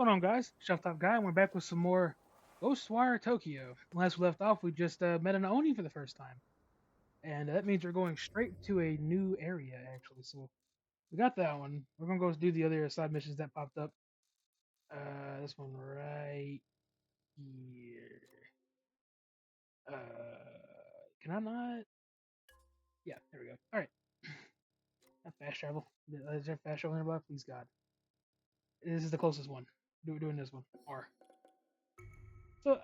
What's going on, guys? Shelf Top Guy, and we're back with some more Ghostwire Tokyo. Last we left off, we just met an Oni for the first time, and that means we're going straight to a new area, actually. So we got that one. We're gonna go do the other side missions that popped up. This one right here. Can I not? Yeah, there we go. All right, not fast travel. Is there fast travel nearby? Please God, this is the closest one. We're doing this one. Or so,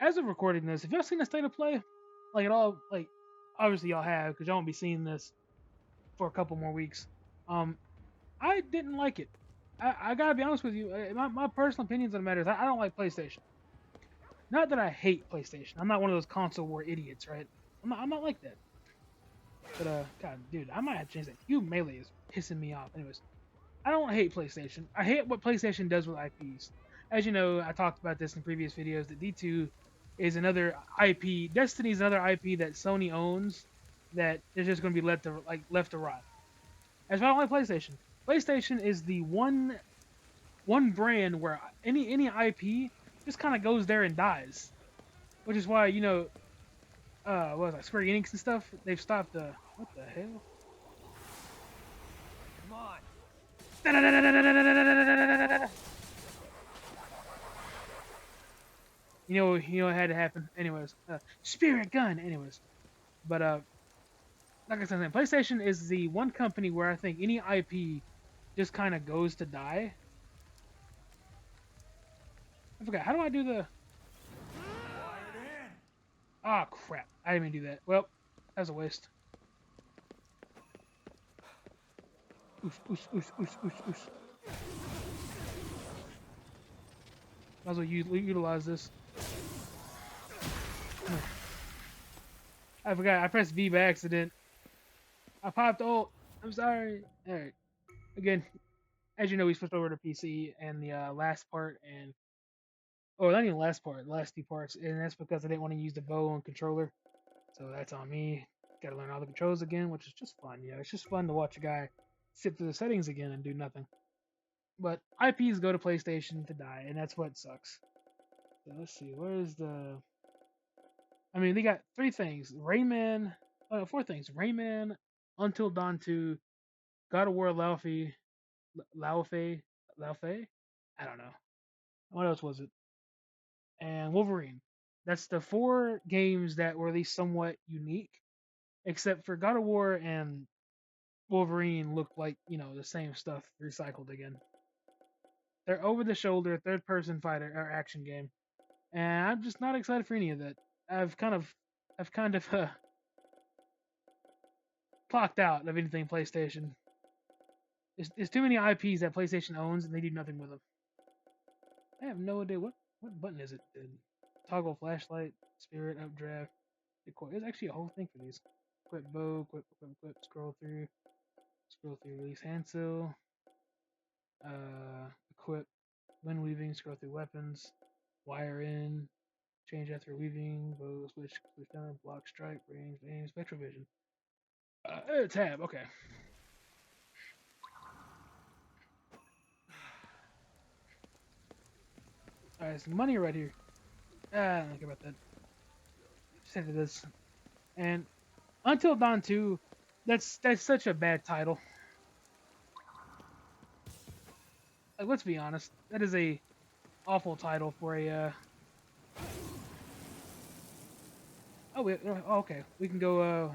as of recording this, have y'all seen the state of play? Like at all? Like, obviously y'all have, because y'all won't be seeing this for a couple more weeks. Um, I didn't like it. I gotta be honest with you. My personal opinions on the matter is I don't like PlayStation. Not that I hate PlayStation. I'm not one of those console war idiots, right? I'm not like that. But God, dude, I might have to change that. You melee is pissing me off. Anyways, I don't hate PlayStation. I hate what PlayStation does with IPs. As you know, I talked about this in previous videos. That D2 is another IP. Destiny is another IP that Sony owns that is just going to be left to rot. As why I don't like PlayStation. PlayStation is the one brand where any IP just kind of goes there and dies, which is why what was that, Square Enix and stuff. They've stopped. What the hell? Come on. It had to happen. Anyways, spirit gun. Anyways, but like I said, PlayStation is the one company where I think any IP just kind of goes to die. I forgot. How do I do the? Ah, crap! I didn't even do that. Well, that was a waste. Oosh, oosh, oosh, oosh, oosh, oosh. Might as well utilize this. I forgot. I pressed V by accident. I popped ult. I'm sorry. All right. Again, as you know, we switched over to PC and the last part, and not even the last part, the last two parts, and that's because I didn't want to use the bow and controller. So that's on me. Got to learn all the controls again, which is just fun. It's just fun to watch a guy sit through the settings again and do nothing. But IPs go to PlayStation to die, and that's what sucks. So let's see, where's the? I mean, they got three things: Rayman, four things: Rayman, Until Dawn 2, God of War, Laufey. I don't know. What else was it? And Wolverine. That's the four games that were at least somewhat unique, except for God of War and Wolverine looked like, the same stuff recycled again. They're over the shoulder, third person fighter or action game. And I'm just not excited for any of that. I've kind of clocked out of anything PlayStation. There's too many IPs that PlayStation owns and they do nothing with them. I have no idea what button is it. Toggle flashlight, spirit, updraft, equip. There's actually a whole thing for these. Equip bow, equip, scroll through, release hand seal, equip, when weaving, scroll through weapons, wire in, change after weaving, bow, switch down, block, strike, range, aim, spectral vision. Tab, okay. Alright, some money right here. I don't care about that. Just into this. And Until Dawn 2, that's such a bad title. Like, let's be honest, that is a awful title for a. Okay. We can go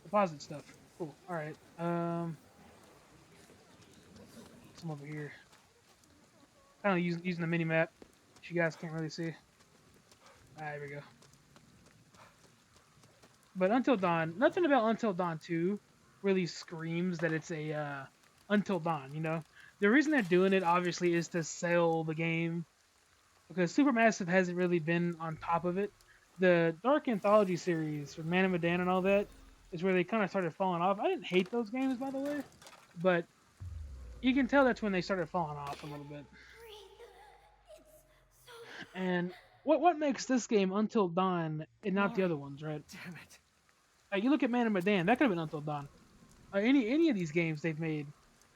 deposit stuff. Cool. All right. Some over here. Kind of using the mini map, which you guys can't really see. There we go. But Until Dawn, nothing about Until Dawn 2 really screams that it's a Until Dawn. The reason they're doing it obviously is to sell the game, because Supermassive hasn't really been on top of it. The Dark Anthology series with Man of Medan and all that is where they kind of started falling off. I didn't hate those games, by the way, but you can tell that's when they started falling off a little bit. And what makes this game Until Dawn and not the other ones, right? Damn it. You look at Man of Medan, that could have been Until Dawn. Any of these games they've made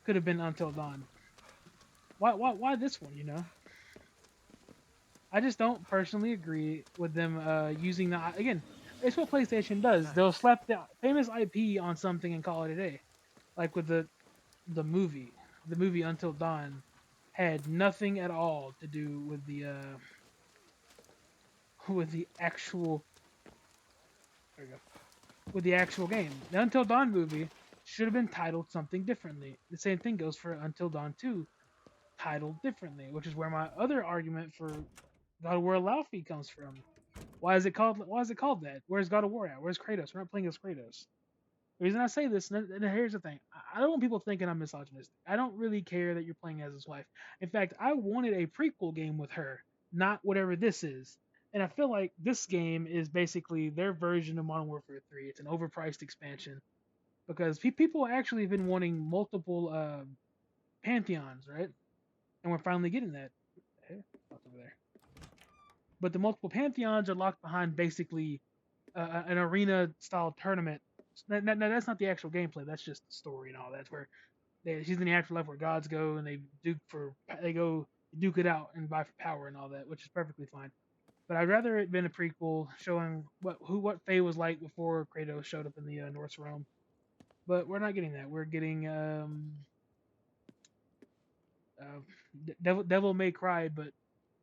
could have been Until Dawn. why this one? You know, I just don't personally agree with them using the again. It's what PlayStation does. They'll Nice. slap the famous IP on something and call it a day. Like with the movie, the movie Until Dawn had nothing at all to do with the actual there we go, with the actual game. The Until Dawn movie should have been titled something differently. The same thing goes for Until Dawn 2, titled differently, which is where my other argument for God of War Laufey comes from. Why is it called that? Where's God of War at? Where's Kratos? We're not playing as Kratos. The reason I say this, and here's the thing, I don't want people thinking I'm misogynistic. I don't really care that you're playing as his wife. In fact, I wanted a prequel game with her, not whatever this is. And I feel like this game is basically their version of Modern Warfare 3. It's an overpriced expansion because people actually have been wanting multiple pantheons, right? And we're finally getting that. Hey, what's over there? But the multiple pantheons are locked behind basically an arena style tournament. Now, that's not the actual gameplay. That's just the story and all. That's where she's in the afterlife where gods go and they go duke it out and vie for power and all that, which is perfectly fine. But I'd rather it been a prequel showing what Faye was like before Kratos showed up in the Norse realm. But we're not getting that. We're getting uh, Devil May Cry, but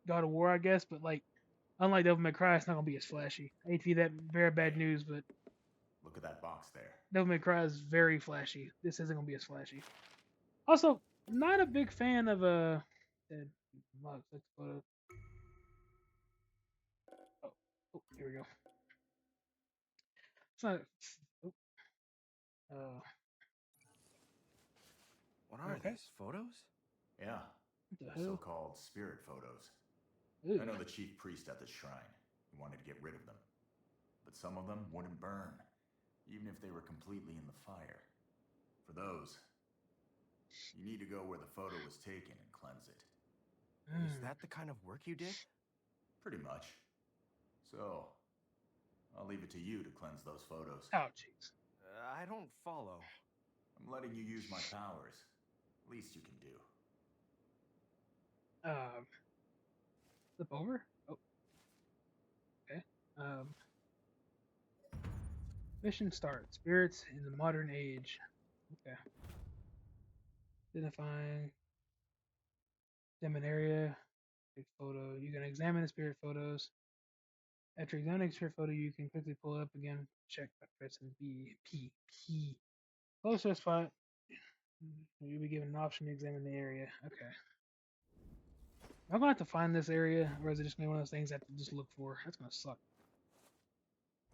God of War, I guess. But like unlike Devil May Cry, it's not gonna be as flashy. I hate to be that very bad Hey, news, but look at that box there. Devil May Cry is very flashy. This isn't gonna be as flashy. Also, not a big fan of photo. Oh, oh, here we go. It's not. Oh, uh, What you are okay? these? Photos? Yeah, What the they're hell? so-called spirit photos. Ew. I know the chief priest at the shrine. He wanted to get rid of them. But some of them wouldn't burn, even if they were completely in the fire. For those, you need to go where the photo was taken and cleanse it. Is Mm. that the kind of work you did? Pretty much. So, I'll leave it to you to cleanse those photos. Oh, jeez. I don't follow. I'm letting you use my powers. Least you can do. Um, flip over. Oh, okay. Um, mission start. Spirits in the modern age. Okay. Identifying them an area. Take photo. You can examine the spirit photos. After examining the spirit photo, you can quickly pull it up again. Check by pressing P. Close to a spot. You'll be given an option to examine the area. Okay. Am I gonna have to find this area, or is it just gonna be one of those things I have to just look for? That's gonna suck.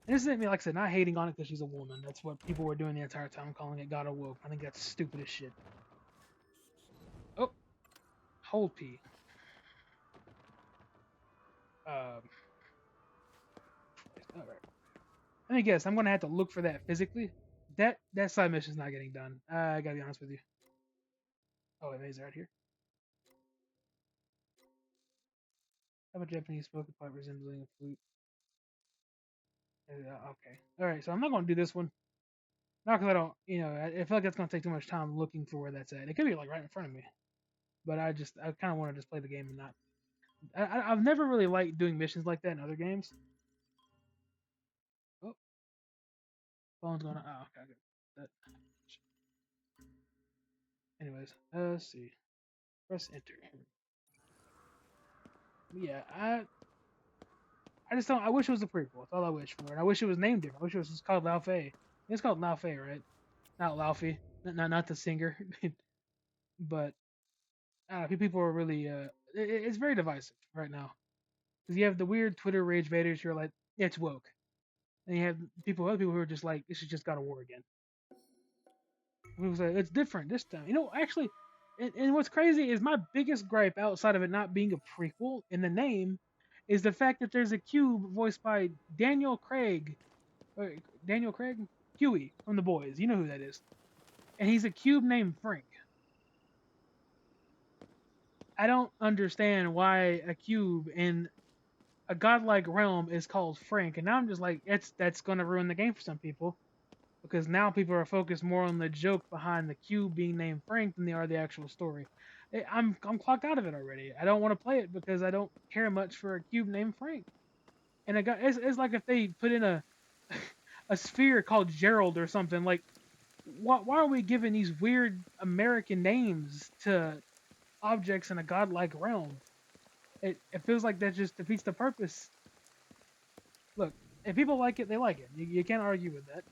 And this isn't me, like I said, not hating on it because she's a woman. That's what people were doing the entire time, calling it God Awoke. I think that's stupid as shit. Oh, hold P. Um, all right. Let me guess. I'm gonna have to look for that physically. That side mission's not getting done. I gotta be honest with you. Oh, wait, he's right here. Have a Japanese spoken part resembling a flute. Okay. All right. So I'm not gonna do this one. Not because I don't, I feel like that's gonna take too much time looking for where that's at. It could be like right in front of me, but I kind of want to just play the game and not. I've never really liked doing missions like that in other games. Oh, phone's going. Oh, okay, good. That. Anyways, let's see. Press enter. Yeah, I just don't. I wish it was a prequel. That's all I wish for. And I wish it was named different. I wish it was just called Lao Fei. It's called Lao Fei, right? Not Laufey. Not the singer. But people are really. It's very divisive right now. Because you have the weird Twitter rage baiters who are like, yeah, it's woke. And you have other people who are just like, this is just God of War again. People say, it's different this time. Actually, and what's crazy is my biggest gripe outside of it not being a prequel in the name is the fact that there's a cube voiced by Daniel Craig. Daniel Craig? Huey from The Boys. You know who that is. And he's a cube named Frank. I don't understand why a cube in a godlike realm is called Frank. And now I'm just like, that's gonna ruin the game for some people. Because now people are focused more on the joke behind the cube being named Frank than they are the actual story. I'm clocked out of it already. I don't want to play it because I don't care much for a cube named Frank. And it's like if they put in a a sphere called Gerald or something. Like, why are we giving these weird American names to objects in a godlike realm? It feels like that just defeats the purpose. Look, if people like it, they like it. You can't argue with that.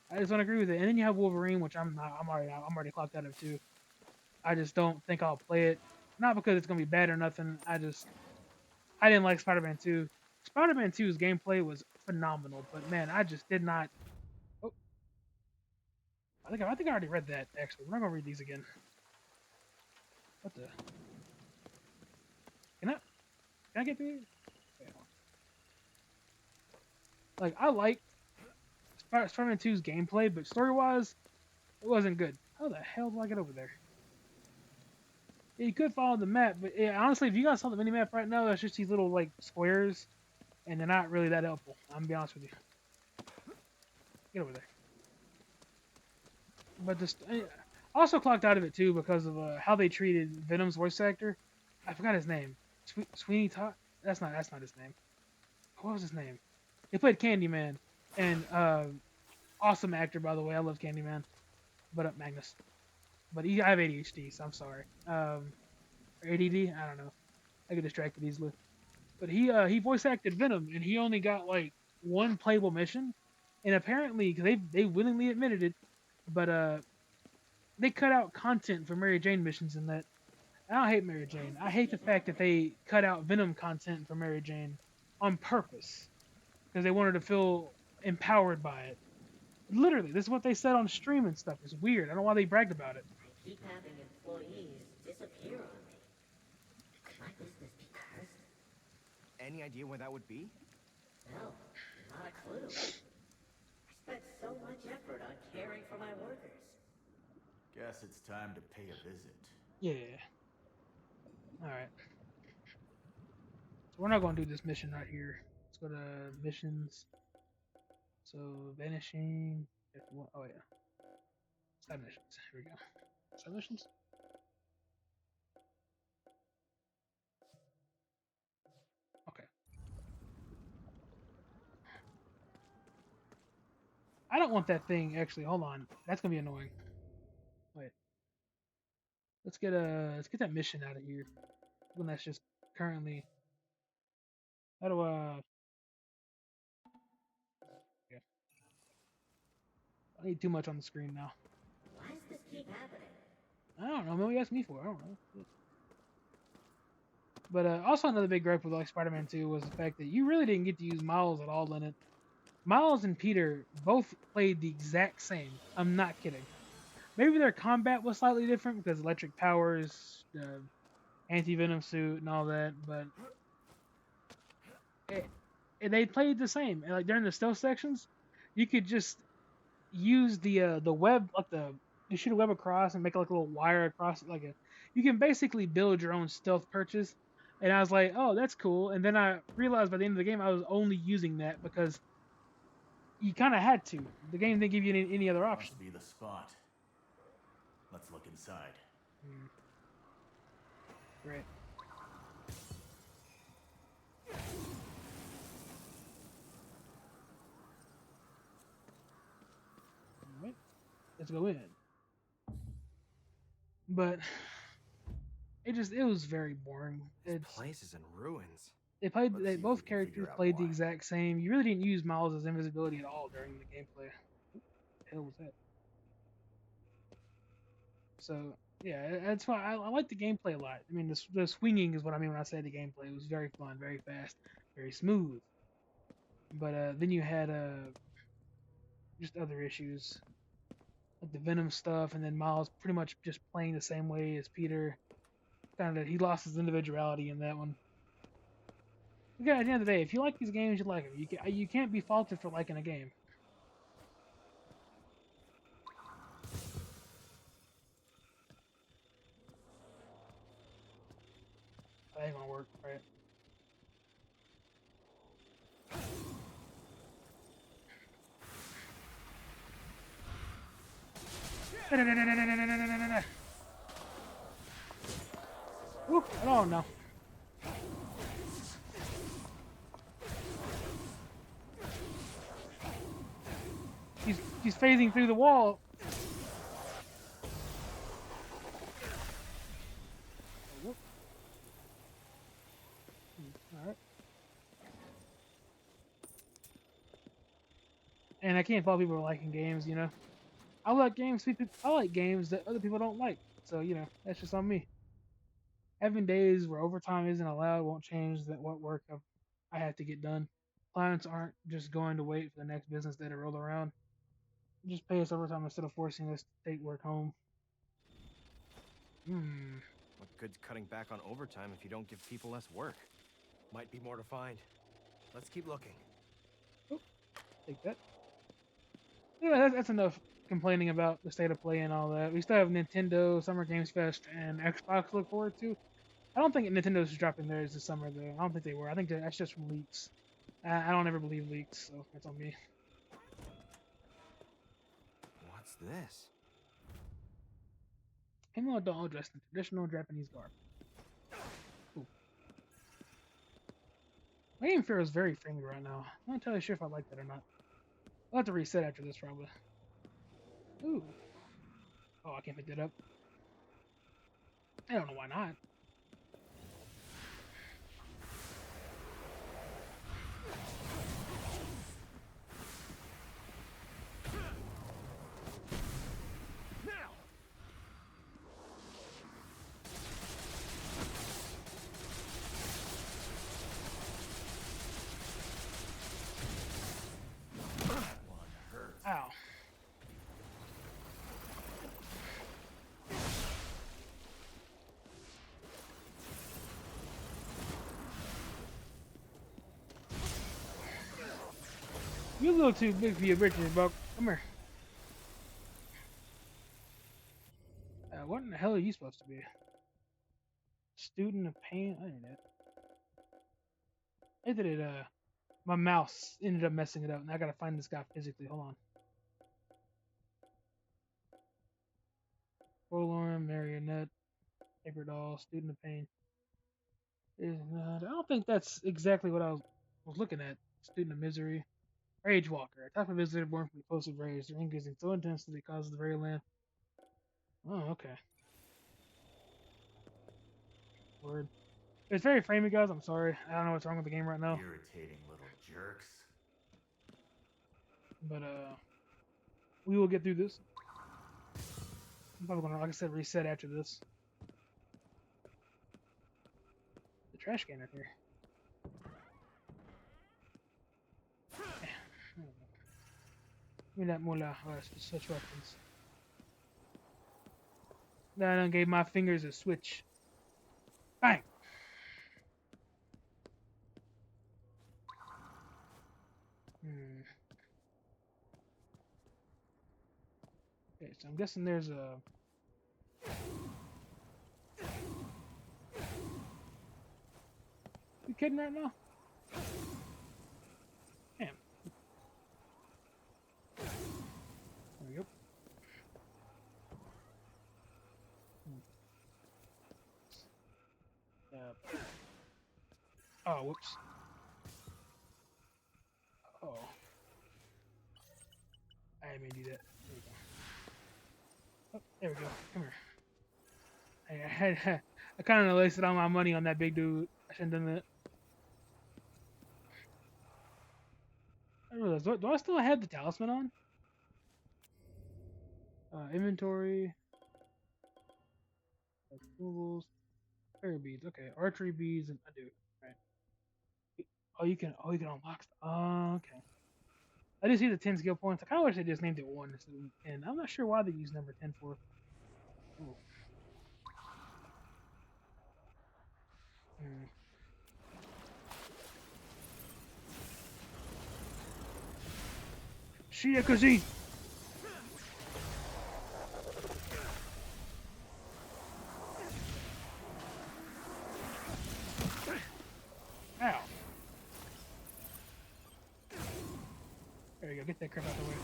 I just don't agree with it. And then you have Wolverine, which I'm not. I'm already clocked out of too. I just don't think I'll play it. Not because it's gonna be bad or nothing. I didn't like Spider-Man 2. Spider-Man 2's gameplay was phenomenal, but man, I just did not. Oh, I think I already read that. Actually, we're not gonna read these again. What the? Can I can I get through? Okay, like I like Spider-Man 2's gameplay, but story-wise, it wasn't good. How the hell do I get over there? Yeah, you could follow the map, but yeah, honestly, if you guys saw the mini map right now, that's just these little like squares, and they're not really that helpful. I'm gonna be honest with you. Get over there. But just I also clocked out of it too because of how they treated Venom's voice actor. I forgot his name. Sweeney Todd. That's not his name. What was his name? He played Candyman, and awesome actor by the way. I love Candyman. But Magnus. But I have ADHD, so I'm sorry. Or ADD. I don't know. I get distracted easily. But he voice acted Venom, and he only got like one playable mission. And apparently, because they willingly admitted it, but they cut out content for Mary Jane missions in that. I don't hate Mary Jane. I hate the fact that they cut out Venom content for Mary Jane on purpose because they wanted to feel empowered by it. Literally, this is what they said on stream and stuff. It's weird. I don't know why they bragged about it. I keep having employees disappear on me. Could my business be cursed? Any idea where that would be? No, not a clue. I spent so much effort on caring for my workers. Guess it's time to pay a visit. Yeah. Alright. So we're not going to do this mission right here. Let's go to missions. So, vanishing. Oh, yeah. Side missions. Here we go. Side missions? Okay. I don't want that thing, actually. Hold on. That's going to be annoying. Wait. Let's get that mission out of here. When that's just currently. How do yeah. I need too much on the screen now. Why does this keep happening? I don't know. Maybe ask me for it. I don't know. But also another big gripe with like Spider-Man 2 was the fact that you really didn't get to use Miles at all in it. Miles and Peter both played the exact same. I'm not kidding. Maybe their combat was slightly different because electric powers, anti-venom suit, and all that, but they played the same. And like during the stealth sections, you could just use the web, like you shoot a web across and make like a little wire across it, you can basically build your own stealth perches. And I was like, oh, that's cool. And then I realized by the end of the game I was only using that because you kind of had to. The game didn't give you any other option. Must be the spot. Let's look inside. Great. Alright. Let's go in. But it was very boring. This place is in ruins. Both can characters figure out played the why. exact same. You really didn't use Miles' invisibility at all during the gameplay. What the hell was that? So yeah, that's why I like the gameplay a lot. I mean, the swinging is what I mean when I say the gameplay. It was very fun, very fast, very smooth. But then you had just other issues, like the Venom stuff, and then Miles pretty much just playing the same way as Peter. Kind of, he lost his individuality in that one. Again, at the end of the day, if you like these games, you like them. You can't be faulted for liking a game. That ain't gonna work, right? Ooh, oh no. She's phasing through the wall. All right. And I can't fault people for liking games, you know. I like games. I like games that other people don't like. So you know, that's just on me. Having days where overtime isn't allowed won't change that what work I have to get done. Clients aren't just going to wait for the next business day to roll around. Just pay us overtime instead of forcing us to take work home. Hmm. What good's cutting back on overtime if you don't give people less work? Might be more to find. Let's keep looking. Oh, take that. Anyway, that's enough complaining about the state of play and all that. We still have Nintendo, Summer Games Fest, and Xbox to look forward to. I don't think Nintendo's dropping theirs this summer, though. I don't think they were. I think that's just from leaks. I don't ever believe leaks, so that's on me. What's this? Female doll dressed in traditional Japanese garb. Ooh. My game feels very friendly right now. I'm not entirely sure if I like that or not. I'll have to reset after this, probably. Ooh. Oh, I can't pick that up. I don't know why not. Ow. You a little too big for your britches, Buck. Come here. What in the hell are you supposed to be? Student of pain? I didn't know that. I did it, my mouse ended up messing it up, and I gotta find this guy physically. Hold on. Forlorn, marionette, paper doll, student of pain. I don't think that's exactly what I was looking at. Student of misery. Rage walker. A type of visitor born from the coast of rage. Their anger is so intense that it causes the very land. Oh, okay. Word. It's very framey, guys. I'm sorry. I don't know what's wrong with the game right now. Irritating little jerks. But, we will get through this. I'm probably gonna, like I said, reset after this. The trash can right here. Give me that moolah. Such weapons. Then I done gave my fingers a switch. Bang! Hmm. Okay, so I'm guessing there's a... You kidding right now? Damn. There we go. Oh, whoops. Oh. I didn't mean to do that. There we go. Oh, there we go. Come here. I kind of wasted all my money on that big dude. I shouldn't have done that. I realized, do I still have the talisman on? Inventory. Tools. Fairy beads. Okay. Archery beads. And I do. Right. Oh, you can unlock stuff. Oh, okay. I did see the 10 skill points. I kind of wish they just named it 1 instead of 10. I'm not sure why they use number 10 for. Ooh. Hmm. Shia cuisine. Ow. There you go. Get that crap out of the way.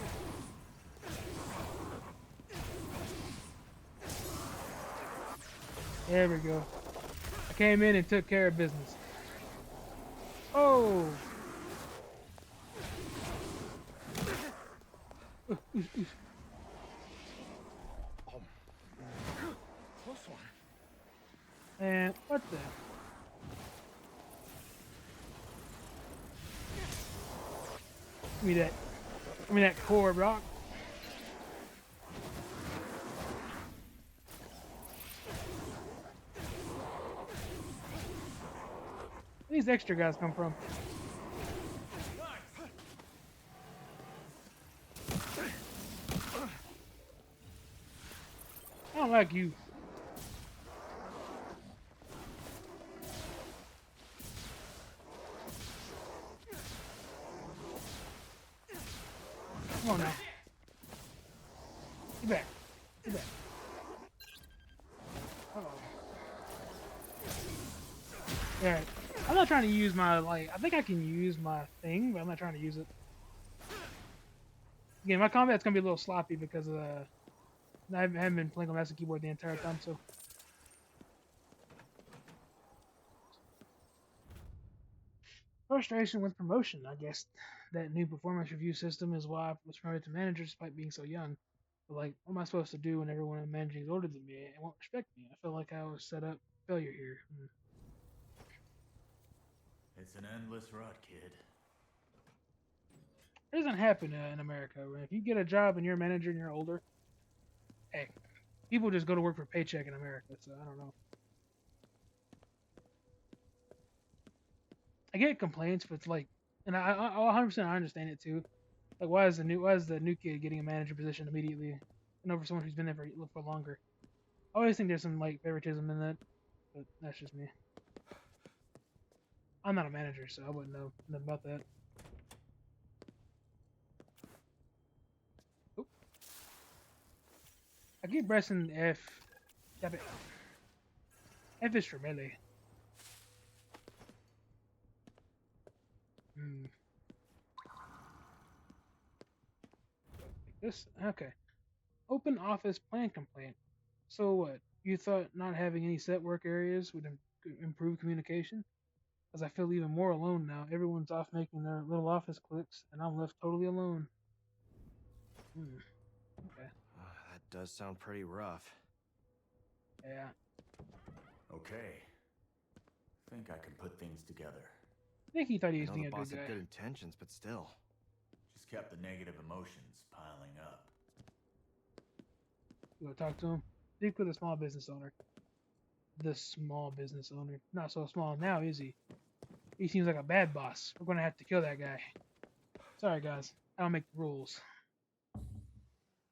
There we go. came in and took care of business. Oh. Close one. And what the? Give me that. Give me that core rock. Where these extra guys come from? I don't like you. Come on now. Get back. Get back. Uh-oh. Alright. I'm not trying to use my, like, I think I can use my thing, but I'm not trying to use it. Again, my combat's gonna be a little sloppy because I haven't been playing on mouse and keyboard the entire time, so. Frustration with promotion, I guess. That new performance review system is why I was promoted to manager despite being so young. But, like, what am I supposed to do when everyone I'm managing is older than me and won't respect me? I feel like I was set up for failure here. It's an endless rut, kid. It doesn't happen in America. If you get a job and you're a manager and you're older, hey, people just go to work for a paycheck in America, so I don't know. I get complaints, but it's like, and I 100% I understand it too. Like, why is the new kid getting a manager position immediately, and over someone who's been there for longer? I always think there's some like favoritism in that, but that's just me. I'm not a manager, so I wouldn't know nothing about that. Oop. I keep pressing F. Stop it. F is for melee. Hmm. Like this? Okay. Open office plan complaint. So what? You thought not having any set work areas would improve communication? As I feel even more alone now. Everyone's off making their little office clicks, and I'm left totally alone. Okay. That does sound pretty rough. Yeah. Okay. Think I can put things together. I think he thought he I was know being the a boss good had guy. good intentions, but still. Just kept the negative emotions piling up. You want to talk to him? Speak with a small business owner. The small business owner. Not so small now, is he? He seems like a bad boss. We're gonna have to kill that guy. Sorry, guys. I don't make the rules.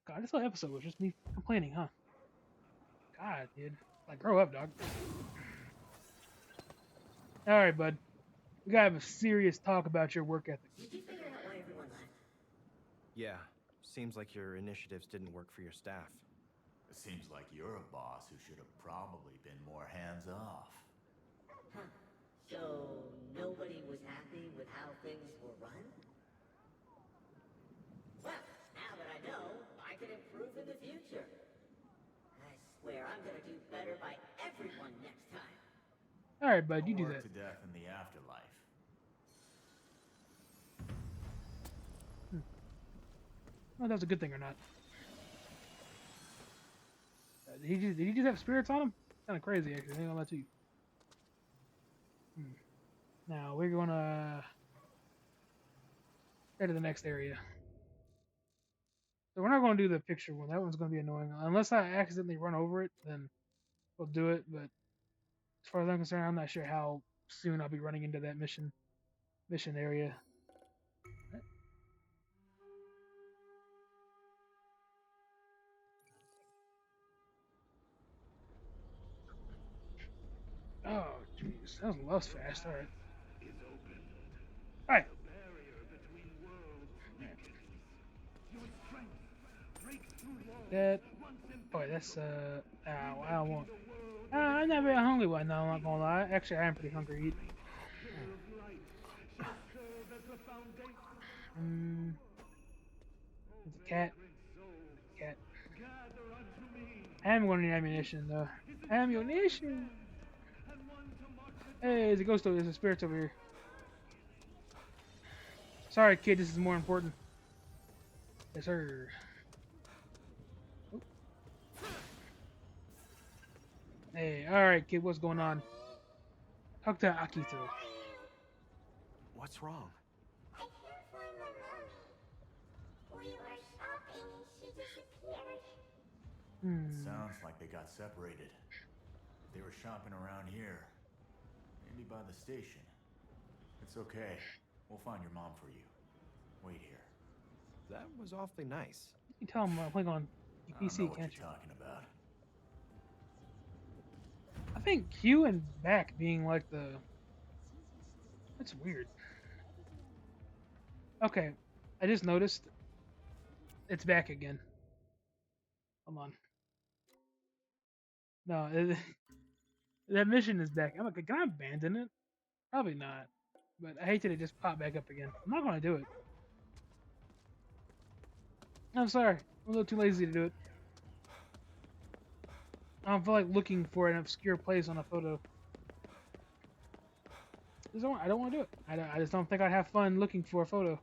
God, this whole episode was just me complaining, huh? God, dude. Like, grow up, dog. Alright, bud. We gotta have a serious talk about your work ethic. Did you figure out why everyone left? Yeah, seems like your initiatives didn't work for your staff. It seems like you're a boss who should have probably been more hands-off. Huh. So nobody was happy with how things were run? Well, now that I know, I can improve in the future. I swear I'm gonna do better by everyone next time. Alright, bud, I'll you do work that. to death in the afterlife. I don't know if that's a good thing or not. Did he just have spirits on him? Kind of crazy, actually. I ain't gonna lie to you. Now, we're gonna go to the next area. So we're not gonna do the picture one. That one's gonna be annoying. Unless I accidentally run over it, then we'll do it. But as far as I'm concerned, I'm not sure how soon I'll be running into that mission area. Oh, jeez. That was fast. Alright. Alright. That. Oh, wait, that's, I don't want. I'm not very hungry right now, I'm not gonna lie. Actually, I am pretty hungry to eat. There's a cat. Cat. I am gonna need ammunition, though. Ammunition! Hey, there's a ghost over. There's a spirit over here. Sorry, kid. This is more important. Yes, sir. Oh. Hey, all right, kid. What's going on? Talk to Akito. What's wrong? I can't find my mommy. We were shopping and she disappeared. Hmm. Sounds like they got separated. They were shopping around here. Maybe by the station. It's okay. We'll find your mom for you. Wait here. That was awfully nice. You can tell him I'm playing on I don't know PC, what can't you're you? talking about. I think Q and back being like the. That's weird. Okay, I just noticed it's back again. Hold on. No, that mission is back. I'm like, can I abandon it? Probably not. But I hate that it just popped back up again. I'm not gonna do it. I'm sorry. I'm a little too lazy to do it. I don't feel like looking for an obscure place on a photo. I don't want to do it. I just don't think I'd have fun looking for a photo.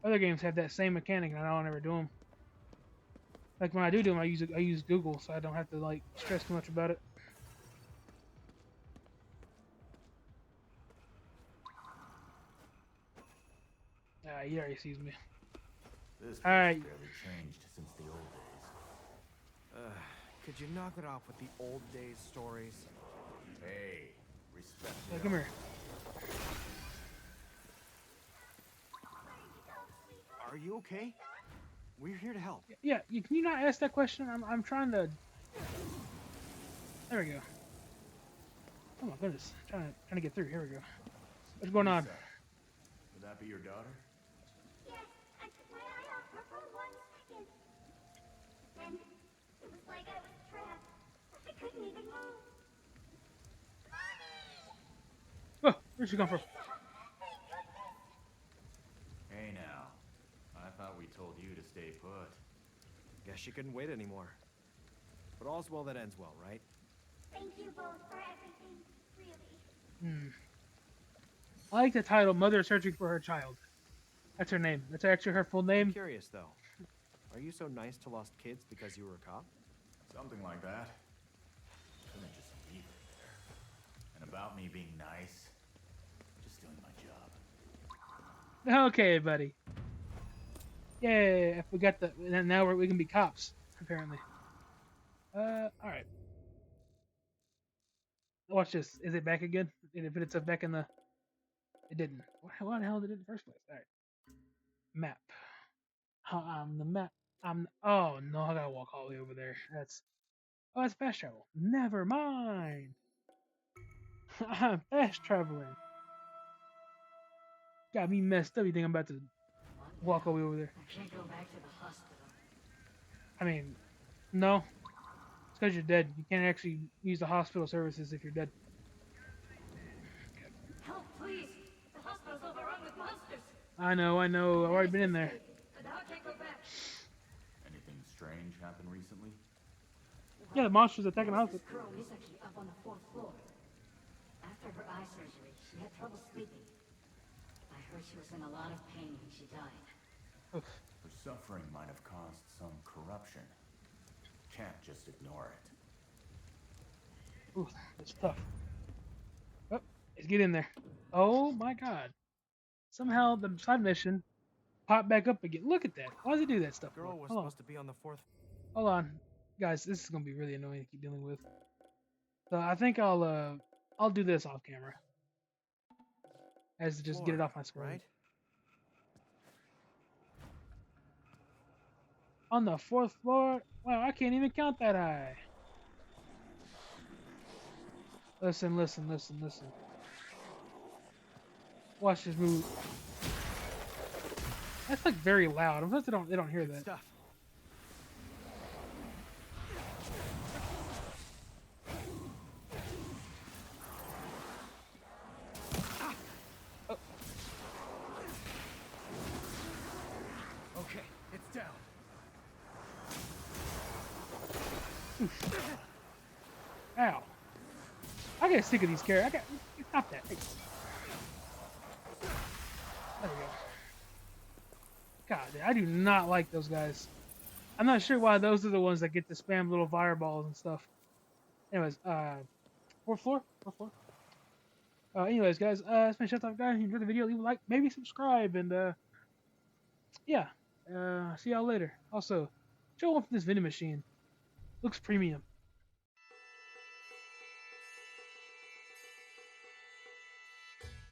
Other games have that same mechanic, and I don't ever do them. Like when I do them, I use Google, so I don't have to like stress too much about it. Ah, he already sees me. This place All right. barely changed since the old days. Could you knock it off with the old days stories? Hey, respect Yeah, the come here. Are you okay? We're here to help. Yeah, can you not ask that question? I'm trying to. There we go. Oh my goodness, trying to get through. Here we go. What's going on? Lisa, would that be your daughter? Yes, I took my eye off her for 1 second. Then it was like I was trapped. I couldn't even move. Oh, where'd she come from? Hey now. I thought we told you to stay put. Guess she couldn't wait anymore. But all's well that ends well, right? Thank you both for everything, really. I like the title "Mother Searching for Her Child." That's her name. That's actually her full I'm name. curious though. Are you so nice to lost kids because you were a cop? Something like that. Couldn't just leave it there. And about me being nice, just doing my job. Okay, buddy. Yay! If we got the now we can be cops apparently. All right. Watch this. Is it back again? And if it's back in the, it didn't. Why the hell did it in the first place? All right. Map. I'm the map. Oh no, I gotta walk all the way over there. Oh, that's fast travel. Never mind. I'm fast traveling. Got me messed up. You think I'm about to walk all the way over there? I can't go back to the hospital. I mean, no. It's because you're dead. You can't actually use the hospital services if you're dead. Help, please! The hospital's overrun with monsters! I know. I've already been in there. And now I can't go back. Anything strange happened recently? Yeah, the monsters attacking the This hospital. girl is actually up on the 4th floor. After her eye surgery, she had trouble sleeping. I heard she was in a lot of pain when she died. Oof. Her suffering might have caused some corruption. Can't just ignore it. Ooh, that's tough. Oh, let's get in there. Oh my god. Somehow the side mission popped back up again. Look at that. Why does it do that stuff? Girl was Hold on. supposed to be on the 4th. Hold on. Guys, this is gonna be really annoying to keep dealing with. So I think I'll do this off camera. As to just get it floor, off my screen. right? On the 4th floor? Wow, I can't even count that high. Listen. Watch this move. That's like very loud. I'm surprised they don't hear Good that. stuff. Okay, it's down. Ow. I get sick of these characters. Stop that. Hey. There we go. God, I do not like those guys. I'm not sure why those are the ones that get to spam little fireballs and stuff. Anyways, fourth floor? Fourth floor? Anyways, guys, it's been Shut Up Guy. If you enjoyed the video, leave a like, maybe subscribe, and yeah. See y'all later. Also, show off this vending machine. Looks premium.